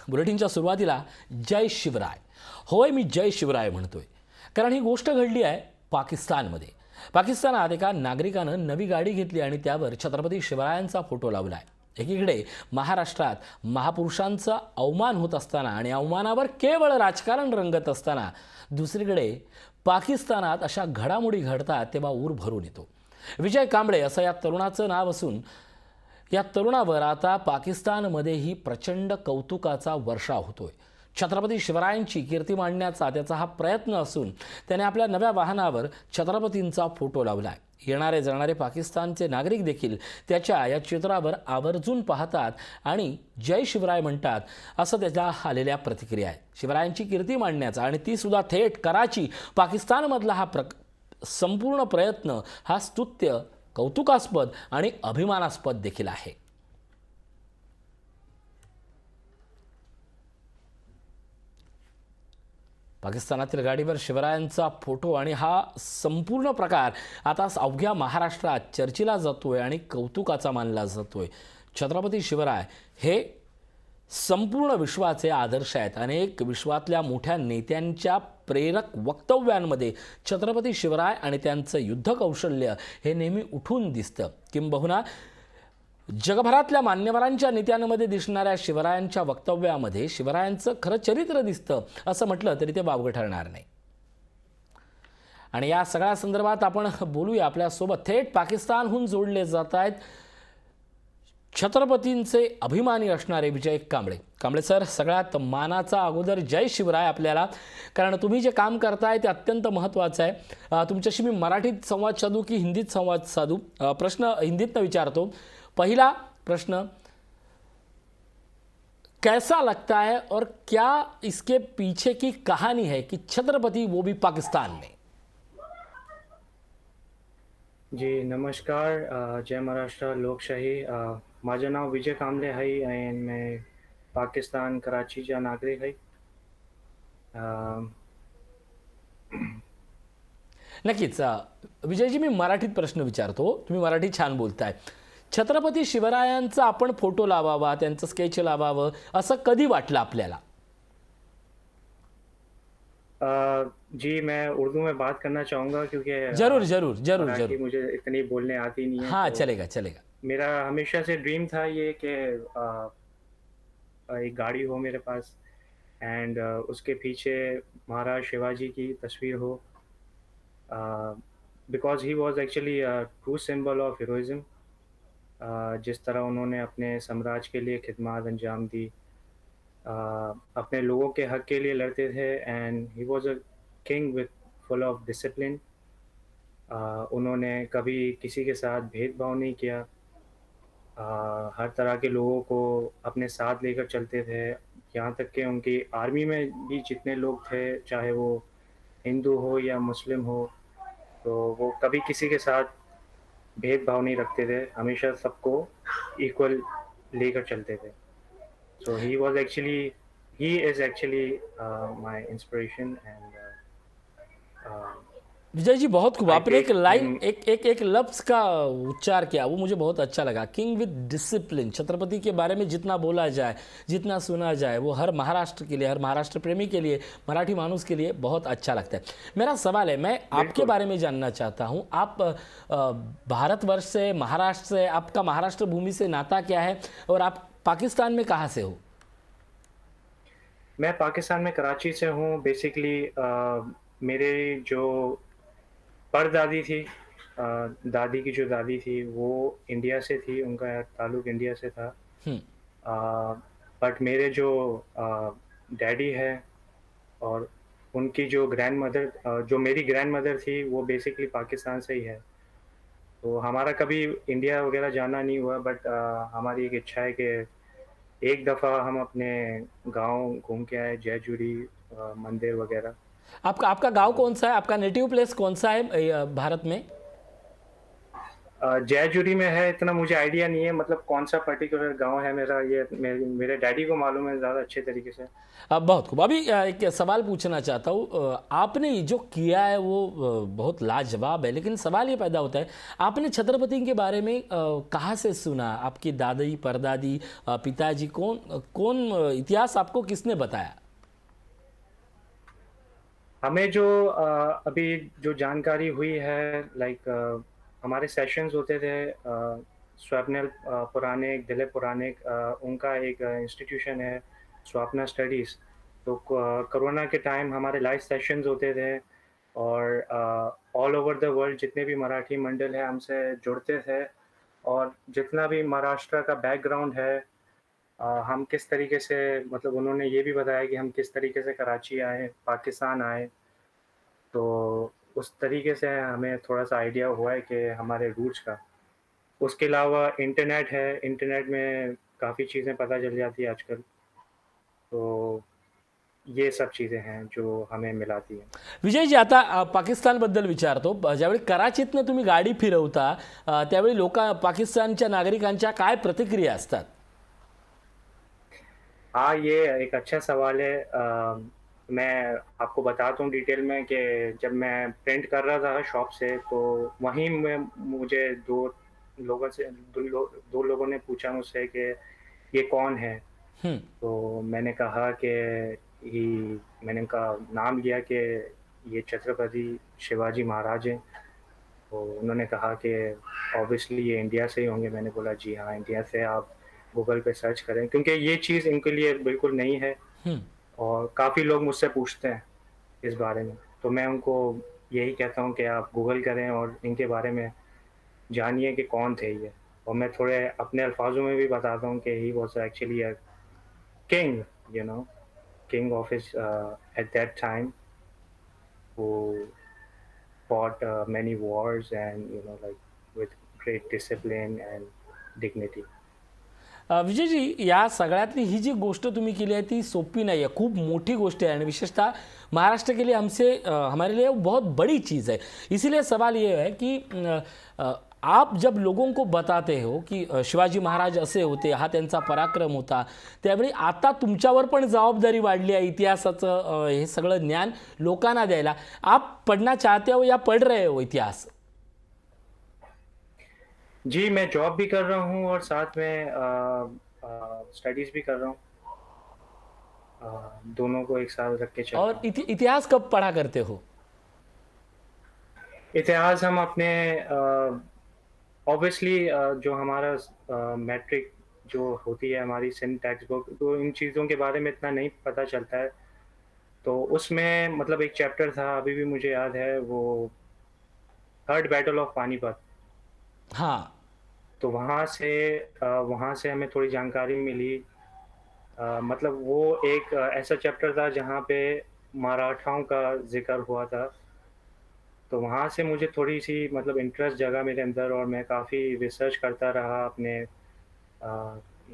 बुलेटिनच्या सुरुवातीला जय शिवराय. होय, मी जय शिवराय म्हणतोय, कारण ही गोष्ट घडली आहे पाकिस्तानमध्ये. पाकिस्तानात एका नागरिकानं नवी गाडी घेतली आणि त्यावर छत्रपती शिवरायांचा फोटो लावला आहे. एकीकडे महाराष्ट्रात महापुरुषांचा अवमान होत असताना आणि अवमानावर केवळ राजकारण रंगत असताना दुसरीकडे पाकिस्तानात अशा घडामोडी घडतात तेव्हा ऊर भरून येतो. विजय कांबळे असं या तरुणाचं नाव असून या तरुणावर आता पाकिस्तानमध्येही प्रचंड कौतुकाचा वर्षाव होतोय. छत्रपती शिवरायांची कीर्ती मांडण्याचा त्याचा हा प्रयत्न असून त्याने आपल्या नव्या वाहनावर छत्रपतींचा फोटो लावलाय. येणारे जाणारे पाकिस्तानचे नागरिक देखील त्याच्या या चित्रावर आवर्जून पाहतात आणि जय शिवराय म्हणतात असं त्याला आलेल्या प्रतिक्रिया आहेत. शिवरायांची कीर्ती मांडण्याचा आणि ती सुद्धा थेट कराची पाकिस्तानमधला हा संपूर्ण प्रयत्न हा स्तुत्य, कौतुकास्पद आणि अभिमानास्पद देखील आहे. पाकिस्तानातील गाडीवर शिवरायांचा फोटो आणि हा संपूर्ण प्रकार आता अवघ्या महाराष्ट्रात चर्चेला जातोय आणि कौतुकाचा मानला जातोय. छत्रपती शिवराय हे संपूर्ण विश्वाचे आदर्श आहेत. अनेक विश्वातल्या मोठ्या नेत्यांच्या प्रेरक वक्तव्यांमध्ये छत्रपती शिवराय आणि त्यांचं युद्ध कौशल्य हे नेहमी उठून दिसतं. किंबहुना जगभरातल्या मान्यवरांच्या नेत्यांमध्ये दिसणाऱ्या शिवरायांच्या वक्तव्यामध्ये शिवरायांचं खरं चरित्र दिसतं असं म्हटलं तरी ते वावगं ठरणार नाही. आणि या सगळ्या संदर्भात आपण बोलूया. आपल्यासोबत थेट पाकिस्तानहून जोडले जात आहेत छत्रपतींचे अभिमानी असणारे विजय कांबळे. कांबळे सर, सगळ्यात मानाचा अगोदर जय शिवराय आपल्याला, कारण तुम्ही जे काम करताय ते अत्यंत महत्त्वाचं आहे. तुमच्याशी मी मराठीत संवाद साधू की हिंदीत संवाद साधू? प्रश्न हिंदीतनं विचारतो. पहला प्रश्न, कैसा लगता है और क्या इसके पीछे की कहानी है कि छत्रपति वो भी पाकिस्तान में? जी नमस्कार. जय महाराष्ट्र, लोकशाही. माझं नाव विजय कांबळे आहे आणि मी पाकिस्तान कराचीचा नागरिक आहे. नक्कीच विजयजी, मी मराठीत प्रश्न विचारतो, तुम्ही मराठी छान बोलताय. छत्रपती शिवरायांचा आपण फोटो लावावा, त्यांचं स्केच लावावं असं कधी वाटलं आपल्याला? जी मैं उर्दू में बात करना चाहूँगा क्योंकि जरूर जरूर जरूर जरूर मुझे इतनी बोलने आती नहीं है. हाँ, तो चलेगा चलेगा. मेरा हमेशा से ड्रीम था ये कि एक गाड़ी हो मेरे पास एंड उसके पीछे महाराज शिवाजी की तस्वीर हो, because he was actually true symbol of heroism. जिस तरह उन्होंने अपने साम्राज्य के लिए खिदमत अंजाम दी, अपने लोगों के हक के लिए लड़ते थे and he was a king with full of discipline. उन्होंने कभी किसी के साथ भेदभाव नहीं किया. हर तरह के लोगों को अपने साथ लेकर चलते थे. यहाँ तक कि उनकी आर्मी में भी जितने लोग थे, चाहे वो हिंदू हो या मुस्लिम हो, तो वो कभी किसी के साथ भेदभाव नहीं रखते थे. हमेशा सबको इक्वल लेकर चलते थे. So he is actually my inspiration and Vijay ji, बहुत खूब. आपने एक लाइन, एक लफ्ज़ का उच्चार किया, वो मुझे बहुत अच्छा लगा, किंग विद डिसिप्लिन. छत्रपति के बारे में जितना बोला जाए, जितना सुना जाए, वो हर महाराष्ट्र के लिए, हर महाराष्ट्र प्रेमी के लिए, मराठी मानुस के लिए बहुत अच्छा लगता है. मेरा सवाल है, मैं आपके बारे में जानना चाहता हूँ. आप भारतवर्ष से, महाराष्ट्र से, आपका महाराष्ट्र भूमि से नाता क्या है और आप पाकिस्तान में कहाँ से हो? मैं पाकिस्तान में कराची से हूँ. बेसिकली मेरे जो परदादी थी, दादी की जो दादी थी वो इंडिया से थी, उनका ताल्लुक इंडिया से था. बट मेरे जो डैडी है और उनकी जो ग्रैंड मदर, जो मेरी ग्रैंड मदर थी, वो बेसिकली पाकिस्तान से ही है. तो हमारा कभी इंडिया वगैरह जाना नहीं हुआ, बट हमारी एक इच्छा है कि एक दफ़ा हम अपने गांव घूम के आए, जयजुरी मंदिर वगैरह. आपका गांव कौन सा है? आपका नेटिव प्लेस कौन सा है भारत में? जयजुरी में है, इतना मुझे आइडिया नहीं है, मतलब कौन सा पर्टिकुलर गांव है मेरा, ये मेरे डैडी को मालूम है ज़्यादा अच्छे तरीके से। बहुत खूब। अभी एक सवाल पूछना चाहता हूँ। आपने ये जो किया है वो बहुत लाजवाब है, लेकिन सवाल ये पैदा होता है, आपने छत्रपति के बारे में कहाँ से सुना? आपकी दादी, परदादी, पिताजी, कौन कौन इतिहास आपको किसने बताया? हमें जो अभी जो जानकारी हुई है, लाइक हमारे सेशंस होते थे, स्वप्निल पुराणिक, दिलीप पुराणिक, उनका एक इंस्टीट्यूशन है स्वप्ना स्टडीज़। तो कोरोना के टाइम हमारे लाइव सेशंस होते थे, और ऑल ओवर द वर्ल्ड जितने भी मराठी मंडल है हमसे जुड़ते थे, और जितना भी महाराष्ट्र का बैकग्राउंड है, हम किस तरीके से, मतलब उन्होंने ये भी बताया कि हम किस तरीके से कराची आए, पाकिस्तान आए। तो उस तरीके से हमें थोड़ा-सा आइडिया हुआ है कि हमारे रूट्स का। उसके अलावा इंटरनेट है, इंटरनेट में काफ़ी चीज़ें पता चल जाती है आजकल। तो ये सब चीज़ें हैं जो हमें मिलाती हैं। विजयजी, आता पाकिस्तानबद्दल विचारतो. ज्यावेळी कराचीतनं तुम्ही गाडी फिरवता, त्यावेळी पाकिस्तानच्या नागरिकांच्या काय प्रतिक्रिया असतात? हाँ, ये एक अच्छा सवाल है। मैं आपको बताता हूँ डिटेल में कि जब मैं प्रिंट कर रहा था शॉप से, तो वहीं में मुझे 2 लोगों ने पूछा मुझसे कि ये कौन है? हं. तो मैंने कहा कि ही मैंने उनका नाम लिया कि ये छत्रपति शिवाजी महाराज हैं। तो उन्होंने कहा कि ऑब्वियसली ये इंडिया से ही होंगे। मैंने बोला जी हाँ, इंडिया से। आप गूगल पे सर्च करें, क्योंकि ये चीज़ इनके लिए बिल्कुल नई है, हं. और काफ़ी लोग मुझसे पूछते हैं इस बारे में। तो मैं उनको यही कहता हूँ कि आप गूगल करें और इनके बारे में जानिए कि कौन थे ये। और मैं थोड़े अपने अल्फाजों में भी बताता हूँ कि he was actually a king, you know, king of his at that time, who fought many wars, and like with great discipline and dignity. Vijayji, या सगळ्यातली ही जी गोष्ट तुम्ही केली आहे ती सोपी नाही आहे, खूप मोठी गोष्ट है, आणि विशेषतः महाराष्ट्र के लिए हमारे लिए वो बहुत बड़ी चीज़ है. इसीलिए सवाल ये है कि आप जब लोगों को बताते हो की शिवाजी महाराज असे होते, हा त्यांचा पराक्रम होता, त्यावेळी आता तुमच्यावर पण जबाबदारी वाढली आहे इतिहासाचं हे सगळं ज्ञान लोकांना द्यायला. आप पढ़ना चाहते हो या पढ़ रहे हो इतिहास? जी, मैं जॉब भी कर रहा हूँ और साथ में स्टडीज़ भी कर रहा हूँ। दोनों को एक साथ रख के चल रहा और हूँ। इतिहास कब पढ़ा करते हो? इतिहास हम अपने ऑब्वियसली जो हमारा मैट्रिक जो होती है हमारी सिंध टेक्स्ट बुक, तो इन चीज़ों के बारे में इतना नहीं पता चलता है। तो उसमें मतलब एक चैप्टर था, अभी भी मुझे याद है वो, थर्ड बैटल ऑफ पानीपत। हाँ. तो वहाँ से हमें थोड़ी जानकारी मिली। मतलब वो एक ऐसा चैप्टर था जहाँ पे मराठाओं का ज़िक्र हुआ था। तो वहाँ से मुझे थोड़ी-सी मतलब इंटरेस्ट जगा मेरे अंदर, और मैं काफ़ी रिसर्च करता रहा अपने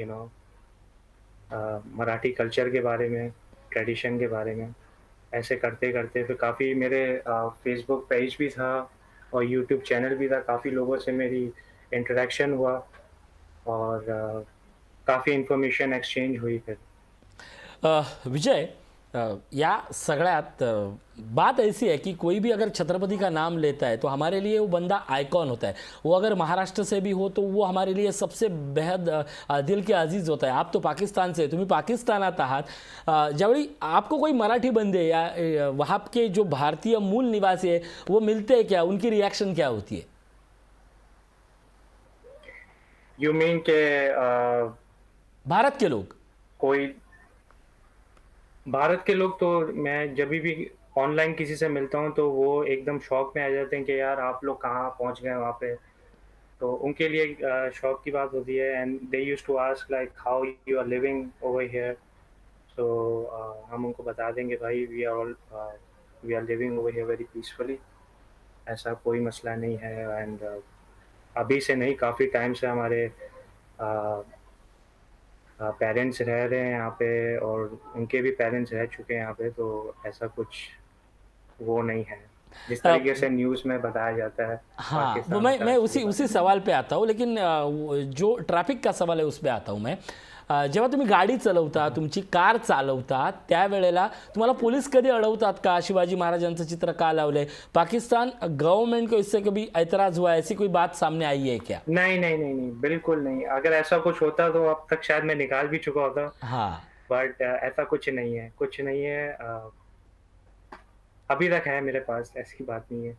यू नो मराठी कल्चर के बारे में, ट्रेडिशन के बारे में। ऐसे करते-करते फिर काफ़ी मेरे फ़ेसबुक पेज भी था और यूट्यूब चैनल भी था, काफ़ी लोगों से मेरी इंटरेक्शन हुआ, और काफ़ी इन्फॉर्मेशन एक्सचेंज हुई फिर। विजय, या सगळ्यात बात ऐसी है कि कोई भी अगर छत्रपति का नाम लेता है तो हमारे लिए वो बंदा आइकॉन होता है. वो अगर महाराष्ट्र से भी हो तो वो हमारे लिए सबसे बेहद दिल के अजीज़ होता है. आप तो पाकिस्तान से, तुम्ही पाकिस्तानात आहात. ज्यावेळी आपको कोई मराठी बंदे या वहाँ के जो भारतीय मूल निवासी है वो मिलते हैं क्या, उनकी रिएक्शन क्या होती है? यू मीन के भारत के लोग. कोई भारत के लोग, तो मैं जभी भी ऑनलाइन किसी से मिलता हूँ तो वो एकदम शॉक में आ जाते हैं कि यार आप लोग कहाँ पहुँच गए वहाँ पे। तो उनके लिए शौक की बात होती है, and they used to ask like how you are living over here. So हम उनको बता देंगे भाई we are living over here very peacefully, ऐसा कोई मसला नहीं है। एंड अभी से नहीं, काफ़ी टाइम से हमारे पेरेंट्स रह रहे हैं यहाँ पे, और उनके भी पेरेंट्स रह चुके हैं यहाँ पे, तो ऐसा कुछ वो नहीं है। जिस तरीके से न्यूज़ में बताया जाता है हाँ, वो पाकिस्तान मैं का मैं असली उसी उसी बाशिंदा। सवाल पे आता हूँ, लेकिन जो ट्रॅफिक का सवाल आहे उस पे आता हूँ मैं. जेव्हा तुम्ही गाडी चालवता, तुमची कार चालवता, त्यावेळेला तुम्हाला पोलीस कधी अडवतात का? शिवाजी महाराजांचं चित्र का लावलंय? पाकिस्तान गवर्नमेंट को इससे कभी ऐतराज हुआ है? ऐसी कोई बात सामने आई है क्या? नहीं, नहीं, नहीं, नहीं, बिल्कुल नहीं। अगर ऐसा कुछ होता तो अब तक शायद मैं निकाल भी चुका होता, हाँ. बट ऐसा कुछ नहीं है अभी तक है मेरे पास, ऐसी बात नहीं है।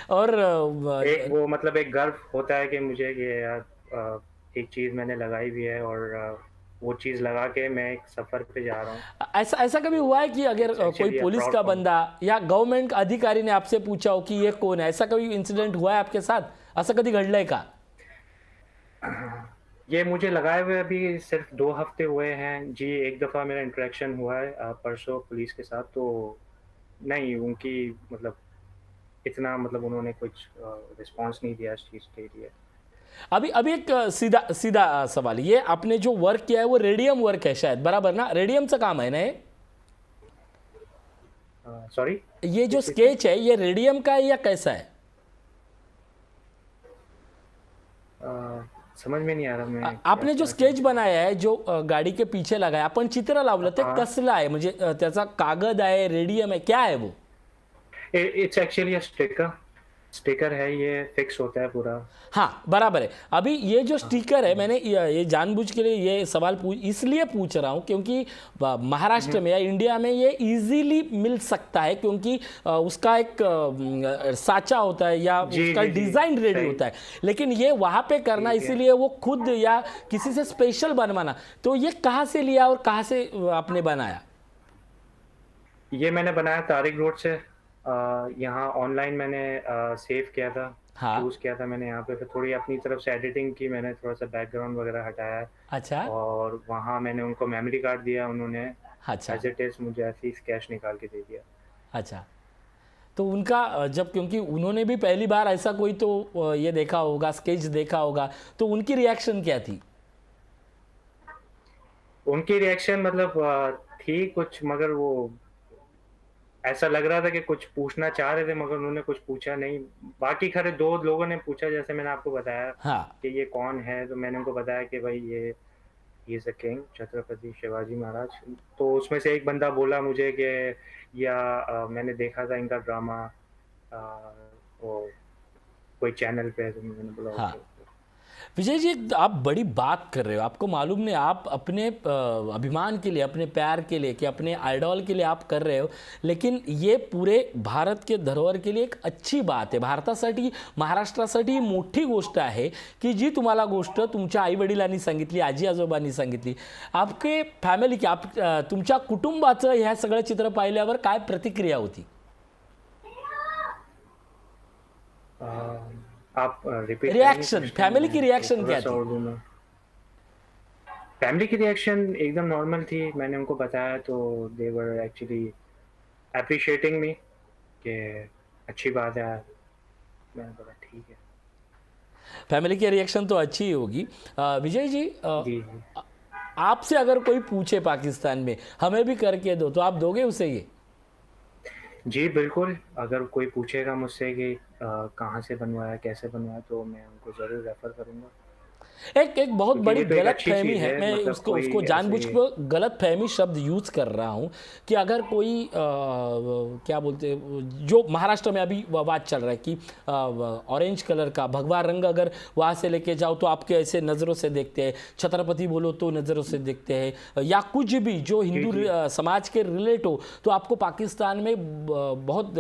और एक वो मतलब एक गर्व होता है कि मुझे कि यार एक चीज़ मैंने लगाई भी है और वो चीज़ लगा के मैं एक सफ़र पे जा रहा हूँ। ऐसा ऐसा कभी हुआ है कि अगर इट्स कोई एक्चुअली अ पुलिस प्राउड का फॉर मी। बंदा या गवर्नमेंट अधिकारी ने आपसे पूछा हो कि ये कौन है, ऐसा कभी इंसिडेंट हुआ है आपके साथ? असं कधी घडलंय का? ये मुझे लगाए हुए अभी सिर्फ़ 2 हफ़्ते हुए हैं। जी, एक दफ़ा मेरा इंटरेक्शन हुआ है परसों पुलिस के साथ, तो नहीं उनकी मतलब इतना मतलब उन्होंने कुछ रिस्पॉन्स नहीं दिया इस चीज़ के लिए। अभी अभी एक सीधा सीधा सवाल, ये आपने जो वर्क किया है वो रेडियम वर्क है शायद, बराबर ना? रेडियमचं काम आहे ना हे? सॉरी? ये जो किस चीज़ का? स्केच है ये रेडियम का है या कैसा है? समझ में नहीं आ रहा मैं क्या आपने जो क्या स्केच बनाया आहे, जो गाडी के पीछे लगा आहे, आपण चित्र लावलं ते हाँ, कसलं आहे? म्हणजे त्याचा कागद आहे, रेडियम आहे, क्या है वो? It's actually a sticker. Sticker है ये, फिक्स होता है पूरा। हाँ, बराबर है. अभी ये जो स्टिकर है, मैंने ये जानबूझ के लिए ये सवाल इसलिए पूछ रहा हूँ क्योंकि महाराष्ट्र में या इंडिया में ये इजीली मिल सकता है, क्योंकि उसका एक साचा होता है या जी, उसका जी, जी, डिज़ाइन रेडी सही। होता है. लेकिन ये वहाँ पे करना, ठीक है। इसीलिए वो खुद या किसी से स्पेशल बनवाना, तो ये कहाँ से लिया और कहाँ से आपने बनाया? ये मैंने बनाया तारिक रोड से। यहाँ ऑनलाइन मैंने सेव किया था, हाँ. चूज़ किया था मैंने यहाँ पे, फिर थोड़ी अपनी तरफ से एडिटिंग की मैंने, थोड़ा-सा बैकग्राउंड वगैरह हटाया अच्छा. और वहाँ मैंने उनको मेमोरी कार्ड दिया, उन्होंने अच्छा. एज़ इट इज़ मुझे ऐसे ही स्केच निकाल के दे दिया। अच्छा. तो उनका जब, क्योंकि उन्होंने भी पहली बार ऐसा कोई तो ये देखा होगा, स्केच देखा होगा, तो उनकी रिएक्शन क्या थी? उनकी रिएक्शन मतलब थी कुछ, मगर वो ऐसा लग रहा था कि कुछ पूछना चाह रहे थे मगर उन्होंने कुछ पूछा नहीं। बाकी खैर 2 लोगों ने पूछा, जैसे मैंने आपको बताया हाँ. कि ये कौन है, तो मैंने उनको बताया कि भाई ये he is the king Chhatrapati Shivaji Maharaj. तो उसमें से एक बंदा बोला मुझे कि या मैंने देखा था इनका ड्रामा अ, वो कोई चैनल पे, तो मैंने बोला ओके, हाँ. ओके। विजय जी, आप बड़ी बात कर रहे हो, आपको मालूम नहीं, आप अपने अभिमान के लिए, अपने प्यार के लिए, कि अपने आइडॉल के लिए आप कर रहे हो, लेकिन ये पूरे भारत के धरोहर के लिए एक अच्छी बात आहे. भारतासाठी, महाराष्ट्रासाठी ही मोठी गोष्ट आहे की जी तुम्हाला गोष्ट तुमच्या आईवडिलांनी सांगितली, आजी आजोबांनी सांगितली. आपके फॅमिली की तुमच्या कुटुंबाचं ह्या सगळं चित्र पाहिल्यावर काय प्रतिक्रिया होती? अ, आप रिपीट करेंगे रिएक्शन, क्वेश्चन? फैमिली की मैं रिएक्शन क्या थोड़ा-सा थी? उर्दू में। फैमिली की रिएक्शन एकदम नॉर्मल थी। मैंने उनको बताया तो दे वर एक्चुअली एप्रिशिएटिंग मी कि अच्छी बात है। मैंने बोला ठीक है। फैमिली की रिएक्शन तो अच्छी ही होगी. विजय जी, जी, जी। आपसे अगर कोई पूछे पाकिस्तान में, हमें भी करके दो, तो आप दोगे उसे ये? जी, बिल्कुल, अगर कोई पूछेगा मुझसे कि कहाँ से बनवाया, कैसे बनवाया, तो मैं उनको ज़रूर रेफ़र करूँगा। एक एक बहुत क्योंकि बड़ी ये तो एक अच्छी गलतफहमी चीज़ है, है, मैं मतलब उसको कोई उसको ऐसे जानबूझ के गलतफहमी शब्द यूज कर रहा हूँ कि अगर कोई क्या बोलते हैं, जो महाराष्ट्र में अभी बात चल रहा है कि ऑरेंज कलर का भगवा रंग अगर वहाँ से लेके जाओ तो आपके ऐसे नज़रों से देखते हैं, छत्रपति बोलो तो नज़रों से देखते हैं, या कुछ भी जो हिंदू जी। समाज के रिलेट हो तो आपको पाकिस्तान में बहुत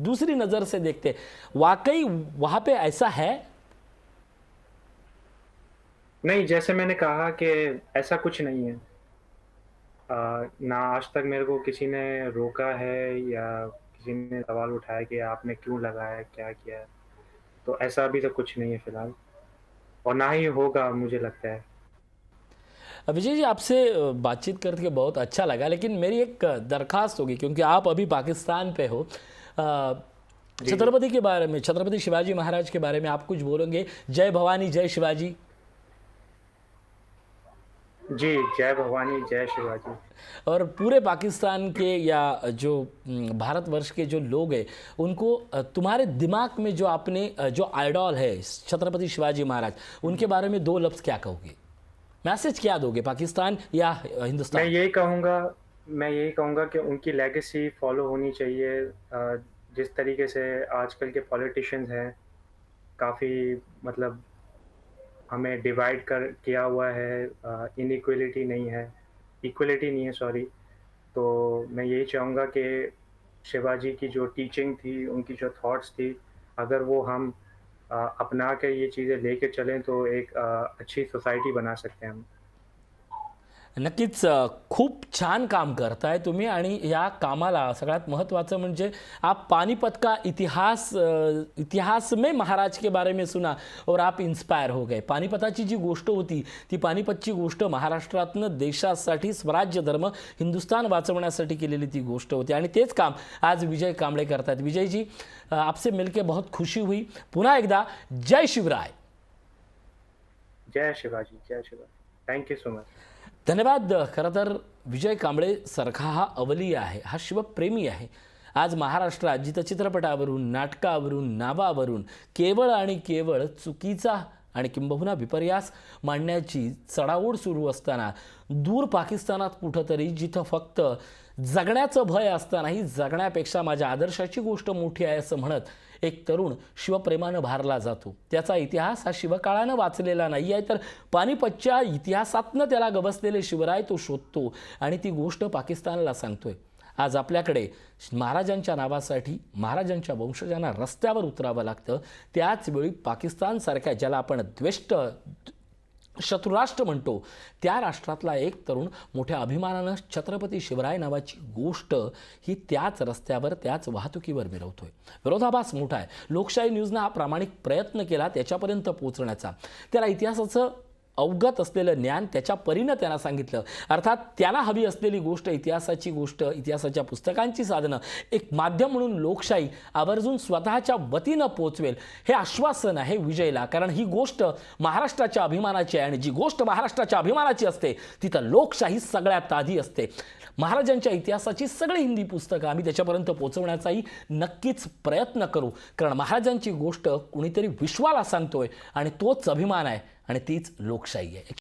दूसरी नज़र से देखते हैं. वाकई वहाँ पे ऐसा है? नहीं, जैसे मैंने कहा कि ऐसा कुछ नहीं है। ना आज तक मेरे को किसी ने रोका है या किसी ने सवाल उठाया कि आपने क्यों लगाया, क्या किया है? तो ऐसा अभी तक कुछ नहीं है फ़िलहाल, और ना ही होगा मुझे लगता है। विजय जी, आपसे बातचीत करके बहुत अच्छा लगा, लेकिन मेरी एक दरखास्त होगी, क्योंकि आप अभी पाकिस्तान पे हो. जी, जी। छत्रपति के बारे में, छत्रपति शिवाजी महाराज के बारे में आप कुछ बोलेंगे? जय भवानी, जय शिवाजी. जी, जय भवानी, जय शिवाजी। और पूरे पाकिस्तान के या जो भारतवर्ष के जो लोग हैं उनको तुम्हारे दिमाग में जो आपने जो आइडॉल है छत्रपति शिवाजी महाराज, उनके बारे में दो लफ्ज़ क्या कहोगे? मैसेज क्या दोगे, पाकिस्तान या मैं हिंदुस्तान? यही कहूँगा मैं यही कहूँगा कि उनकी लेगेसी फ़ॉलो होनी चाहिए। जिस तरीके से आजकल के पॉलिटिशियंस हैं, काफ़ी मतलब हमें डिवाइड कर किया हुआ है, इनइक्वालिटी नहीं है, इक्वलिटी नहीं है, सॉरी। तो मैं यही चाहूँगा कि शिवाजी की जो टीचिंग थी, उनकी जो थॉट्स थी, अगर वो हम अपना के ये चीज़ें लेके चलें तो एक अच्छी सोसाइटी बना सकते हैं हम। नक्कीच खूप छान काम करताय तुम्ही आणि या कामाला सगळ्यात महत्त्वाचं म्हणजे आप पानीपत का इतिहास में महाराज के बारे में सुना और आप इन्स्पायर हो गए। पानिपताची जी गोष्ट होती ती पानिपतची गोष्ट महाराष्ट्रातनं देशासाठी स्वराज्य धर्म हिंदुस्थान वाचवण्यासाठी केलेली ती गोष्ट होती आणि तेच काम आज विजय कांबळे करतायत। विजयजी, आपसे मिलके बहुत खुशी हुई। पुन्हा एकदा जय शिवराय। जय शिवाजी, जय Shivaji. Thank you so much. धन्यवाद। खरं तर विजय कांबळे सारखा हा अवलिय आहे, हा शिवप्रेमी आहे। आज महाराष्ट्रात जिथं चित्रपटावरून, नाटकावरून, नावावरून केवळ आणि केवळ चुकीचा आणि किंबहुना विपर्यास मांडण्याची चढाओढ सुरू असताना दूर पाकिस्तानात कुठंतरी जिथं फक्त जगण्याचं भय असतानाही जगण्यापेक्षा माझ्या आदर्शाची गोष्ट मोठी आहे असं म्हणत एक तरुण शिवप्रेमानं भारला जातो। त्याचा इतिहास हा शिवकाळानं वाचलेला नाही आहे, तर पानिपतच्या इतिहासातनं त्याला गवसलेले शिवराय तो शोधतो आणि ती गोष्ट पाकिस्तानला सांगतोय। आज आपल्याकडे महाराजांच्या नावासाठी महाराजांच्या वंशजांना रस्त्यावर उतरावं लागतं, त्याचवेळी पाकिस्तानसारख्या ज्याला आपण द्वेष्ट शत्रुराष्ट्र म्हणतो त्या राष्ट्रातला एक तरुण मोठ्या अभिमानानं छत्रपती शिवराय नावाची गोष्ट ही त्याच रस्त्यावर त्याच वाहतुकीवर मिरवतोय। विरोधाभास मोठा आहे। लोकशाही न्यूजनं हा प्रामाणिक प्रयत्न केला त्याच्यापर्यंत पोहोचण्याचा। त्याला इतिहासाचं अवगत असलेलं ज्ञान त्याच्या परीनं त्यांना सांगितलं, अर्थात त्याला हवी असलेली गोष्ट इतिहासाची गोष्ट, इतिहासाच्या पुस्तकांची साधनं एक माध्यम म्हणून लोकशाही आवर्जून स्वतःच्या वतीनं पोचवेल हे आश्वासन आहे विजयला। कारण ही गोष्ट महाराष्ट्राच्या अभिमानाची आहे आणि जी गोष्ट महाराष्ट्राच्या अभिमानाची असते तिथं लोकशाही सगळ्यात आधी असते। महाराजांच्या इतिहासाची सगळी हिंदी पुस्तकं आम्ही त्याच्यापर्यंत पोहोचवण्याचाही नक्कीच प्रयत्न करू, कारण महाराजांची गोष्ट कुणीतरी विश्वाला सांगतोय आणि तोच अभिमान आहे आणि तीच लोकशाही आहे।